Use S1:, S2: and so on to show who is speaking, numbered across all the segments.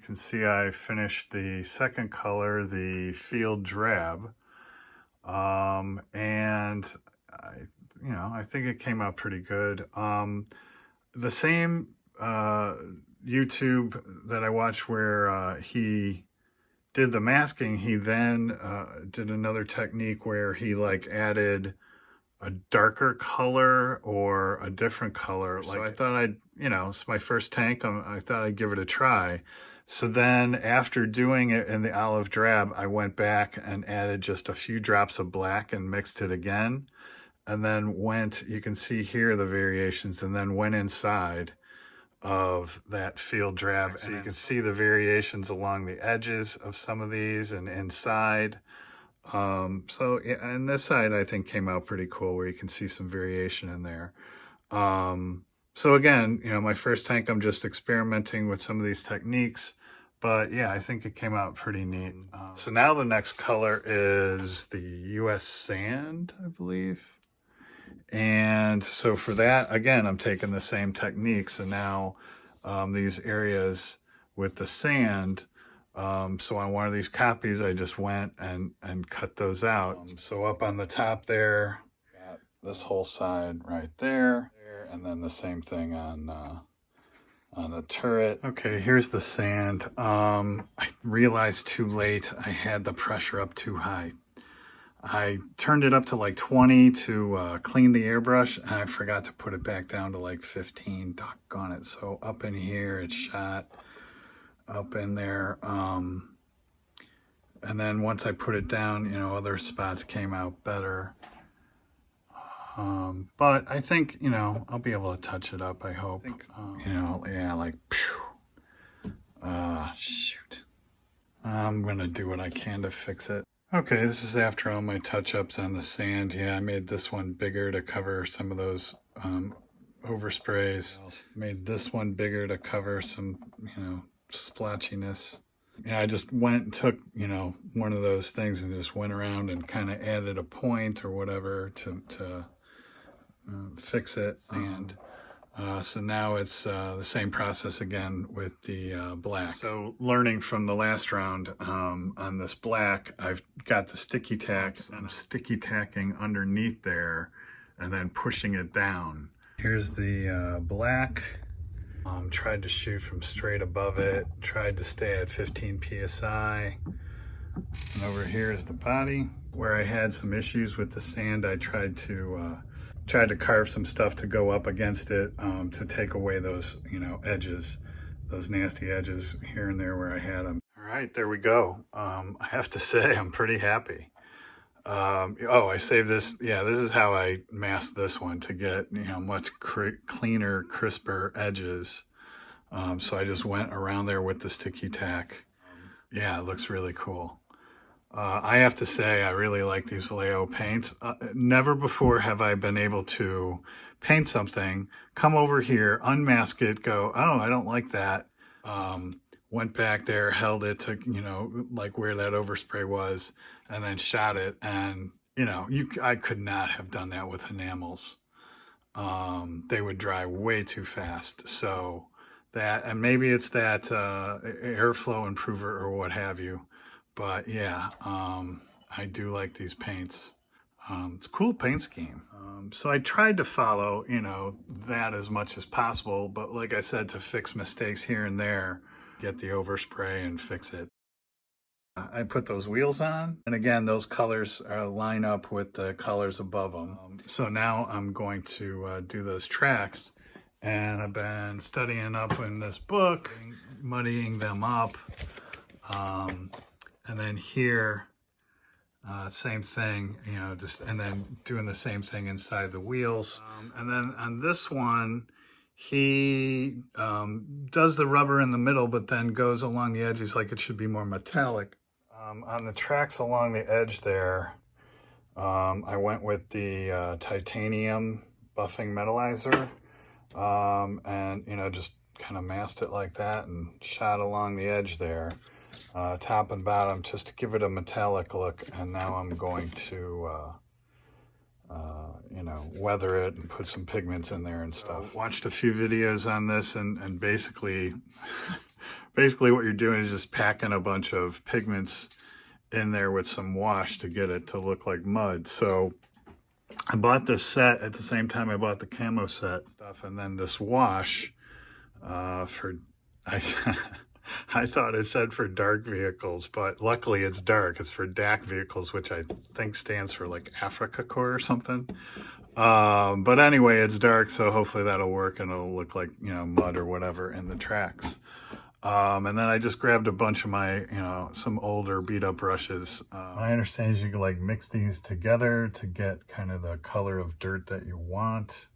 S1: can see I finished the second color, the field drab, and I think it came out pretty good. The same YouTube that I watched where he did the masking, he then did another technique where he like added a darker color or a different color. So I thought it's my first tank. I thought I'd give it a try. So then after doing it in the olive drab, I went back and added just a few drops of black and mixed it again. And then you can see here the variations, and then went inside of that field drab. So you can see the variations along the edges of some of these and inside. So yeah, and this side I think came out pretty cool where you can see some variation in there. So again, my first tank, I'm just experimenting with some of these techniques, but yeah, I think it came out pretty neat. So now the next color is the US Sand, I believe. And so for that, again, I'm taking the same techniques, and now these areas with the sand, so on one of these copies, I just went and cut those out. So up on the top there, got this whole side right there, and then the same thing on the turret. Okay, here's the sand. I realized too late I had the pressure up too high. I turned it up to like 20 to clean the airbrush, and I forgot to put it back down to like 15. Doggone it. So up in here, it shot up in there. And then once I put it down, other spots came out better. But I think, I'll be able to touch it up, I hope. Yeah, like, phew. Shoot. I'm going to do what I can to fix it. Okay, this is after all my touch-ups on the sand. Yeah, I made this one bigger to cover some of those oversprays. Made this one bigger to cover some, splotchiness. Yeah, I just went and took, one of those things and just went around and kind of added a point or whatever to fix it. And so now it's the same process again with the black. So learning from the last round on this black, I've got the sticky tacks and I'm sticky tacking underneath there and then pushing it down. Here's the black. Tried to shoot from straight above it, tried to stay at 15 PSI. And over here is the body. Where I had some issues with the sand, I tried to carve some stuff to go up against it to take away those, edges, those nasty edges here and there where I had them. All right, there we go. I have to say I'm pretty happy. I saved this. Yeah, this is how I masked this one to get, much cleaner, crisper edges. So I just went around there with the sticky tack. Yeah, it looks really cool. I have to say, I really like these Vallejo paints. Never before have I been able to paint something, come over here, unmask it, go, oh, I don't like that. Went back there, held it to, like where that overspray was, and then shot it. And, I could not have done that with enamels. They would dry way too fast. So that, and maybe it's that airflow improver or what have you. But yeah, I do like these paints. It's a cool paint scheme. So I tried to follow, that as much as possible. But like I said, to fix mistakes here and there, get the overspray and fix it. I put those wheels on. And again, those colors line up with the colors above them. So now I'm going to do those tracks. And I've been studying up in this book, muddying them up. And then here, same thing, and then doing the same thing inside the wheels. And then on this one, he does the rubber in the middle, but then goes along the edges like it should be more metallic. On the tracks along the edge there, I went with the titanium buffing metallizer, and, just kind of masked it like that and shot along the edge there. Top and bottom, just to give it a metallic look. And now I'm going to, weather it and put some pigments in there and stuff. Watched a few videos on this, and basically basically what you're doing is just packing a bunch of pigments in there with some wash to get it to look like mud. So I bought this set at the same time I bought the camo set stuff, and then this wash for I thought it said for dark vehicles, but luckily it's dark. It's for DAC vehicles, which I think stands for like Africa Corps or something. But anyway, it's dark, so hopefully that'll work and it'll look like, you know, mud or whatever in the tracks. And then I just grabbed a bunch of my, you know, some older beat up brushes. My understanding is you can like mix these together to get kind of the color of dirt that you want.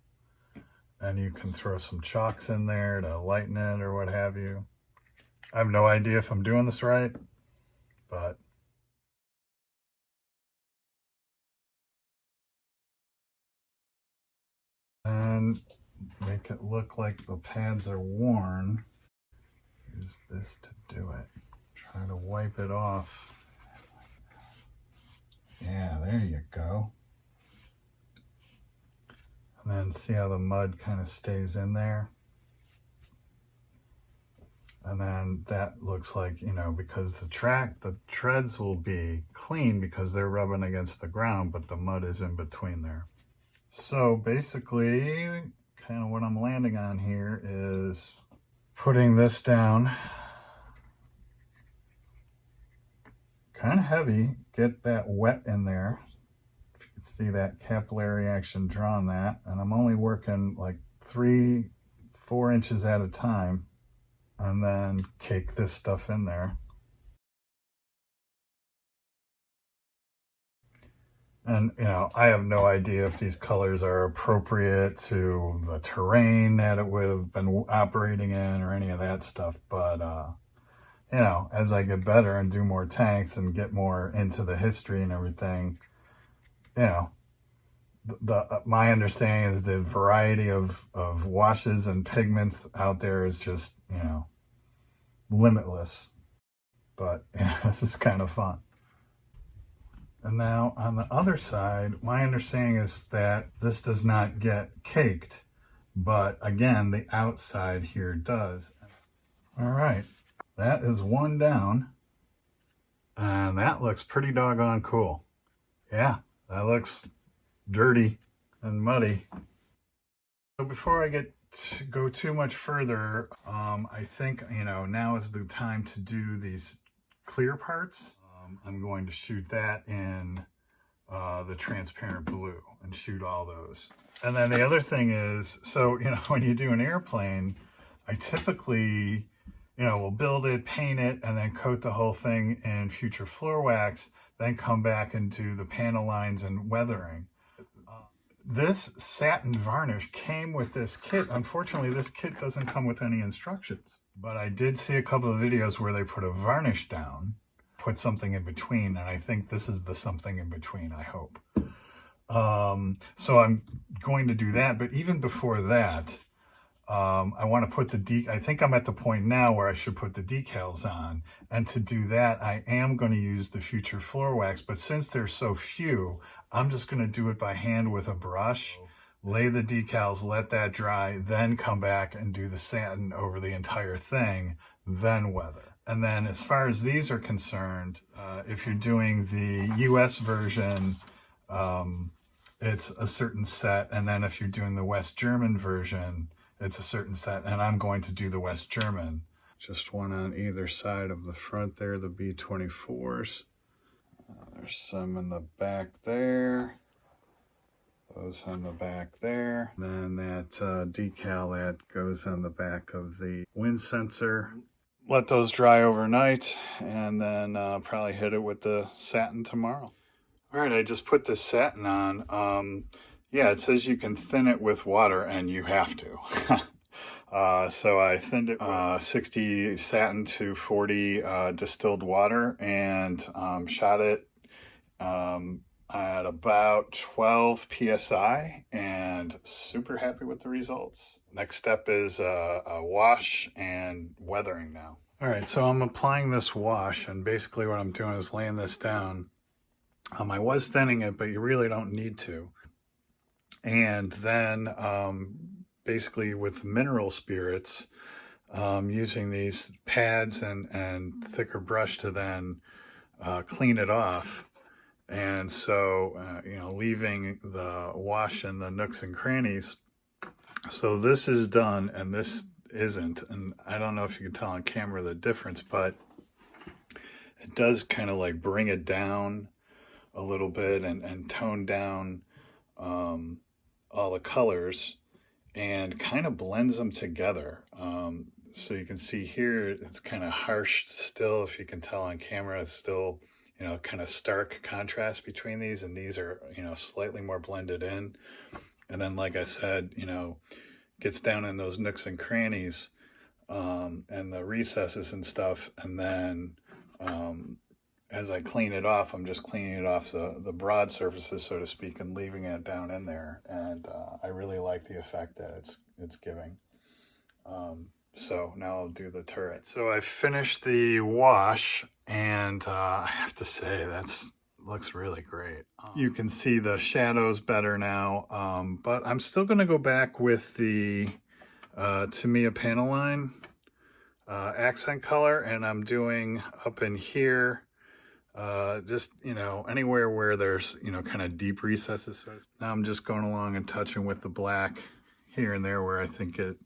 S1: And you can throw some chalks in there to lighten it or what have you. I have no idea if I'm doing this right, but and make it look like the pads are worn. Use this to do it. Try to wipe it off. Yeah, there you go. And then see how the mud kind of stays in there. And then that looks like, you know, because the treads will be clean because they're rubbing against the ground, but the mud is in between there. So basically, kind of what I'm landing on here is putting this down. Kind of heavy, get that wet in there. If you can see that capillary action drawn that. And I'm only working like 3-4 inches at a time. And then cake this stuff in there. And, you know, I have no idea if these colors are appropriate to the terrain that it would have been operating in or any of that stuff. But, you know, as I get better and do more tanks and get more into the history and everything, you know, my understanding is the variety of washes and pigments out there is just, you know, limitless. But yeah, this is kind of fun. And now on the other side, my understanding is that this does not get caked, but again, the outside here does. All right, that is one down, and that looks pretty doggone cool. Yeah, that looks dirty and muddy. So before I go too much further, I think, you know, now is the time to do these clear parts. I'm going to shoot that in the transparent blue and shoot all those. And then the other thing is, so, you know, when you do an airplane, I typically, you know, will build it, paint it, and then coat the whole thing in future floor wax, then come back and do the panel lines and weathering. This satin varnish came with this kit. Unfortunately, this kit doesn't come with any instructions, but I did see a couple of videos where they put a varnish down, put something in between, and I think this is the something in between, I hope. So I'm going to do that, but even before that, I want to put I think I'm at the point now where I should put the decals on, and to do that, I am going to use the future floor wax, but since there's so few, I'm just going to do it by hand with a brush, lay the decals, let that dry, then come back and do the satin over the entire thing, then weather. And then as far as these are concerned, if you're doing the US version, it's a certain set. And then if you're doing the West German version, it's a certain set. And I'm going to do the West German. Just one on either side of the front there, the B-24s. There's some in the back there. Those on the back there. Then that decal that goes on the back of the wind sensor. Let those dry overnight, and then probably hit it with the satin tomorrow. All right, I just put this satin on. Yeah, it says you can thin it with water, and you have to. So I thinned it 60 satin to 40 distilled water, and shot it at about 12 psi, and super happy with the results. Next step is a wash and weathering now. All right, so I'm applying this wash, and basically what I'm doing is laying this down. I was thinning it, but you really don't need to. And then basically with mineral spirits, using these pads and thicker brush to then clean it off. And so, you know, leaving the wash in the nooks and crannies. So this is done and this isn't. And I don't know if you can tell on camera the difference, but it does kind of like bring it down a little bit and tone down all the colors and kind of blends them together. So you can see here, it's kind of harsh still. If you can tell on camera, it's still, you know, kind of stark contrast between these, and these are, you know, slightly more blended in. And then, like I said, you know, gets down in those nooks and crannies and the recesses and stuff. And then as I clean it off, I'm just cleaning it off the broad surfaces, so to speak, and leaving it down in there. And I really like the effect that it's giving. So now I'll do the turret. So I finished the wash, and I have to say that's looks really great. You can see the shadows better now, but I'm still going to go back with the Tamiya panel line accent color, and I'm doing up in here just, you know, anywhere where there's, you know, kind of deep recesses. Now I'm just going along and touching with the black here and there where I think it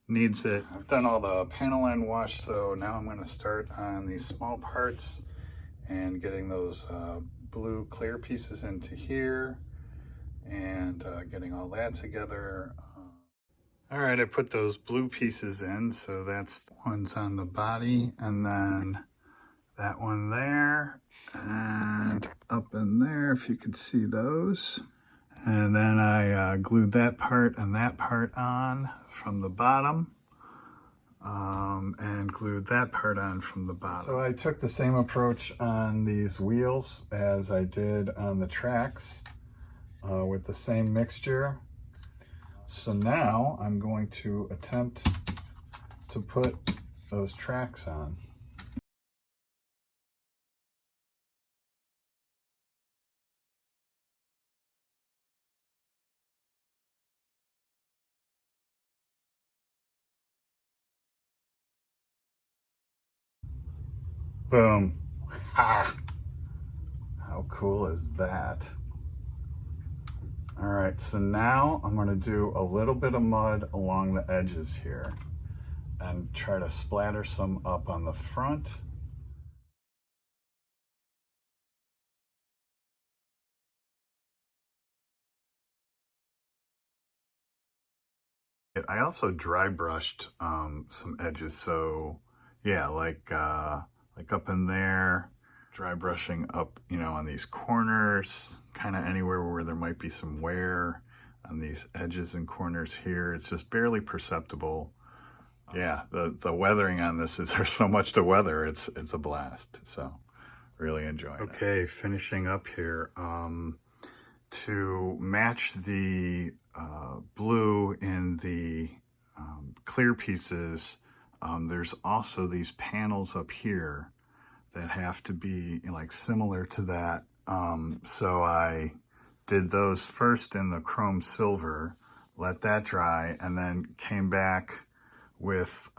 S1: needs it. I've done all the panel line wash, so now I'm going to start on these small parts and getting those blue clear pieces into here and getting all that together. All right, I put those blue pieces in, so that's one's on the body, and then that one there, and up in there, if you could see those. And then I glued that part and that part on from the bottom, and glued that part on from the bottom. So I took the same approach on these wheels as I did on the tracks with the same mixture. So now I'm going to attempt to put those tracks on. Boom. Ha! How cool is that? All right, so now I'm going to do a little bit of mud along the edges here and try to splatter some up on the front. I also dry brushed some edges, so yeah, like up in there, dry brushing up, you know, on these corners, kind of anywhere where there might be some wear on these edges and corners here. It's just barely perceptible. Yeah, the weathering on this is, there's so much to weather. It's a blast. So really enjoying it. Okay, finishing up here. To match the blue in the clear pieces, there's also these panels up here that have to be like similar to that. So I did those first in the chrome silver, let that dry, and then came back with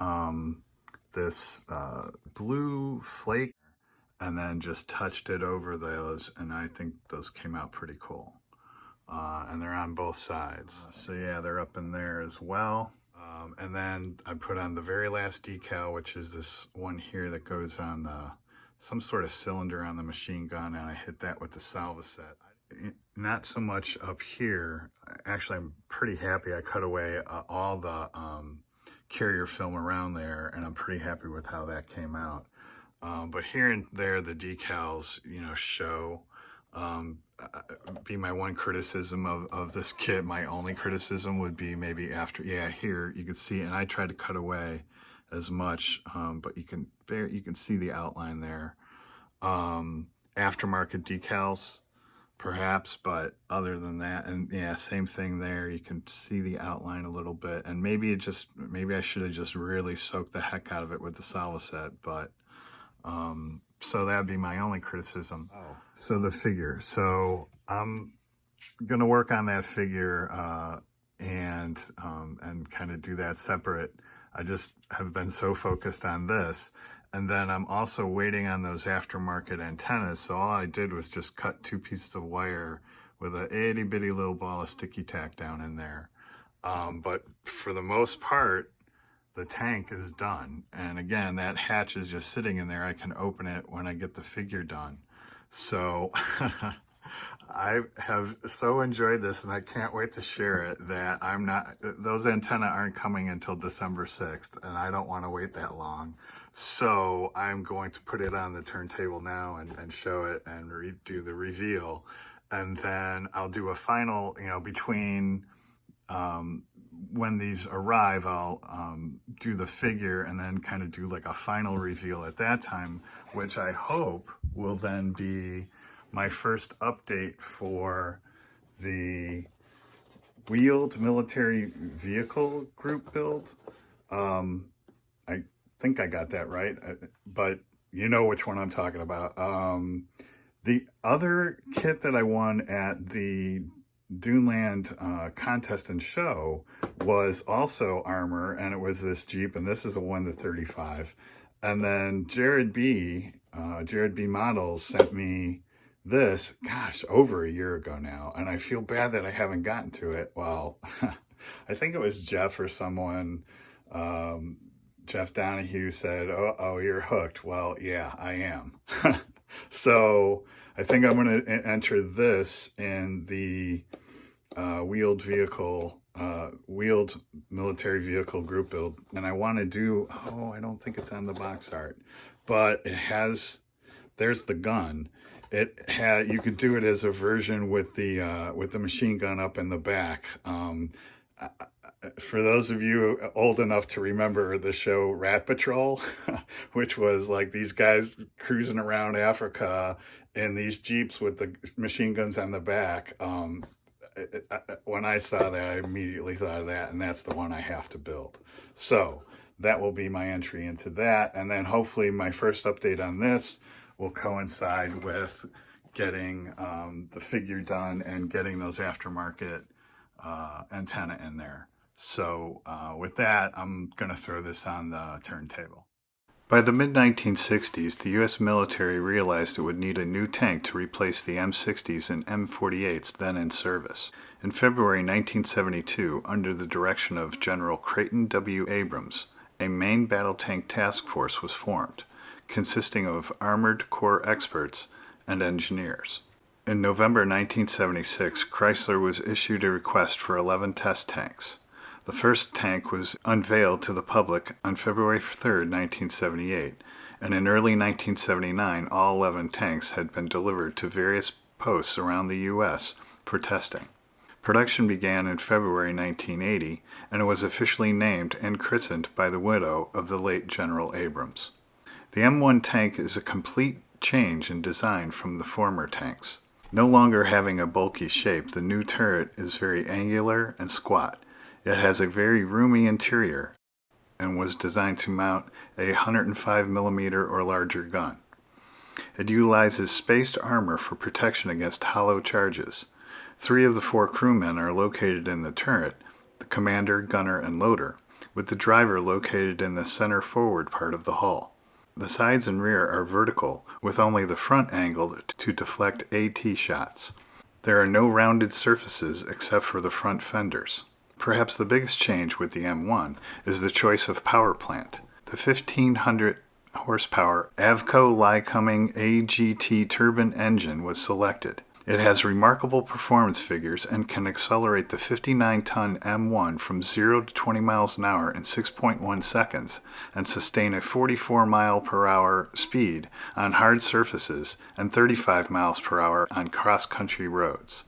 S1: this blue flake, and then just touched it over those, and I think those came out pretty cool. And they're on both sides. So yeah, they're up in there as well. And then I put on the very last decal, which is this one here that goes on some sort of cylinder on the machine gun, and I hit that with the salvo set. Not so much up here. Actually, I'm pretty happy I cut away all the carrier film around there, and I'm pretty happy with how that came out. But here and there, the decals, you know, show. Be my one criticism of this kit. My only criticism would be maybe after, yeah, here you can see, and I tried to cut away as much, but you can see the outline there. Aftermarket decals, perhaps, but other than that, and yeah, same thing there. You can see the outline a little bit, and maybe I should have just really soaked the heck out of it with the salvo set, but so that'd be my only criticism. Oh. So the figure. So I'm gonna work on that figure and kind of do that separate. I just have been so focused on this. And then I'm also waiting on those aftermarket antennas. So all I did was just cut 2 pieces of wire with a itty bitty little ball of sticky tack down in there. But for the most part, the tank is done. And again, that hatch is just sitting in there. I can open it when I get the figure done. So I have so enjoyed this, and I can't wait to share it, that those antennae aren't coming until December 6th, and I don't want to wait that long. So I'm going to put it on the turntable now and show it and do the reveal. And then I'll do a final, between when these arrive, I'll do the figure and then kind of do like a final reveal at that time, which I hope will then be my first update for the wheeled military vehicle group build. I think I got that right, but you know which one I'm talking about. The other kit that I won at the Duneland contest and show was also armor, and it was this Jeep, and this is a 1-35. And then Jared B Models sent me this, gosh, over a year ago now, and I feel bad that I haven't gotten to it. Well, I think it was Jeff or someone, Jeff Donahue said, oh, you're hooked. Well, yeah, I am. So I think I'm going to enter this in the wheeled military vehicle group build. And I want to do, I don't think it's on the box art, but it has, there's the gun. You could do it as a version with the machine gun up in the back. For those of you old enough to remember the show Rat Patrol, which was like these guys cruising around Africa in these Jeeps with the machine guns on the back, when I saw that, I immediately thought of that, and that's the one I have to build. So that will be my entry into that, and then hopefully my first update on this will coincide with getting the figure done and getting those aftermarket antenna in there. So with that, I'm going to throw this on the turntable. By the mid-1960s, the U.S. military realized it would need a new tank to replace the M60s and M48s then in service. In February 1972, under the direction of General Creighton W. Abrams, a main battle tank task force was formed, consisting of Armored Corps experts and engineers. In November 1976, Chrysler was issued a request for 11 test tanks. The first tank was unveiled to the public on February 3, 1978, and in early 1979, all 11 tanks had been delivered to various posts around the U.S. for testing. Production began in February 1980, and it was officially named and christened by the widow of the late General Abrams. The M-1 tank is a complete change in design from the former tanks. No longer having a bulky shape, the new turret is very angular and squat. It has a very roomy interior and was designed to mount a 105mm or larger gun. It utilizes spaced armor for protection against hollow charges. 3 of the 4 crewmen are located in the turret, the commander, gunner, and loader, with the driver located in the center forward part of the hull. The sides and rear are vertical, with only the front angled to deflect AT shots. There are no rounded surfaces except for the front fenders. Perhaps the biggest change with the M1 is the choice of power plant. The 1500 horsepower Avco Lycoming AGT turbine engine was selected. It has remarkable performance figures and can accelerate the 59-ton M1 from 0 to 20 miles an hour in 6.1 seconds and sustain a 44 mile per hour speed on hard surfaces and 35 miles per hour on cross-country roads.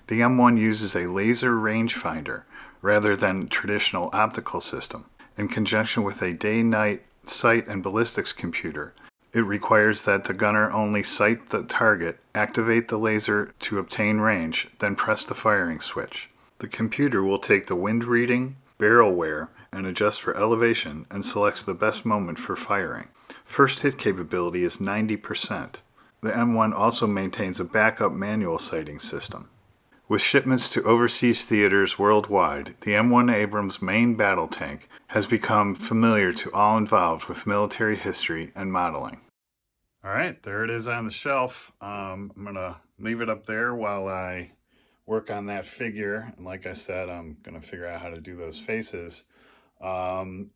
S1: The M1 uses a laser rangefinder rather than traditional optical system. In conjunction with a day-night sight and ballistics computer, it requires that the gunner only sight the target, activate the laser to obtain range, then press the firing switch. The computer will take the wind reading, barrel wear, and adjust for elevation and selects the best moment for firing. First hit capability is 90%. The M1 also maintains a backup manual sighting system. With shipments to overseas theaters worldwide, the M-1 Abrams main battle tank has become familiar to all involved with military history and modeling. All right, there it is on the shelf. I'm going to leave it up there while I work on that figure. And like I said, I'm going to figure out how to do those faces and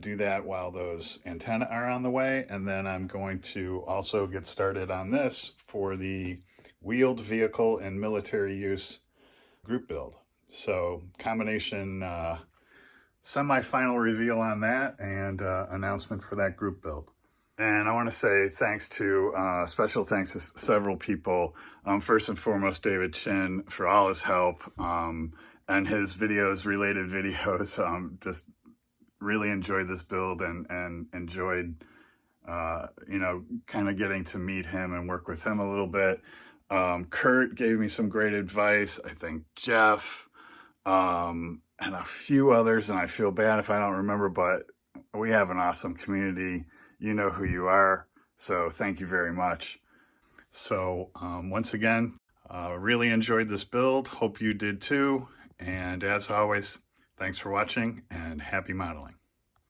S1: do that while those antennae are on the way. And then I'm going to also get started on this for the wheeled vehicle and military use group build. So combination semi-final reveal on that and announcement for that group build. And I want to say thanks to, special thanks to several people. First and foremost, David Chin for all his help and his videos, related videos. Just really enjoyed this build and enjoyed, you know, kind of getting to meet him and work with him a little bit. Kurt gave me some great advice. I think Jeff and a few others, and I feel bad if I don't remember, but we have an awesome community. You know who you are, so thank you very much. So once again, really enjoyed this build. Hope you did too. And as always, thanks for watching and happy modeling.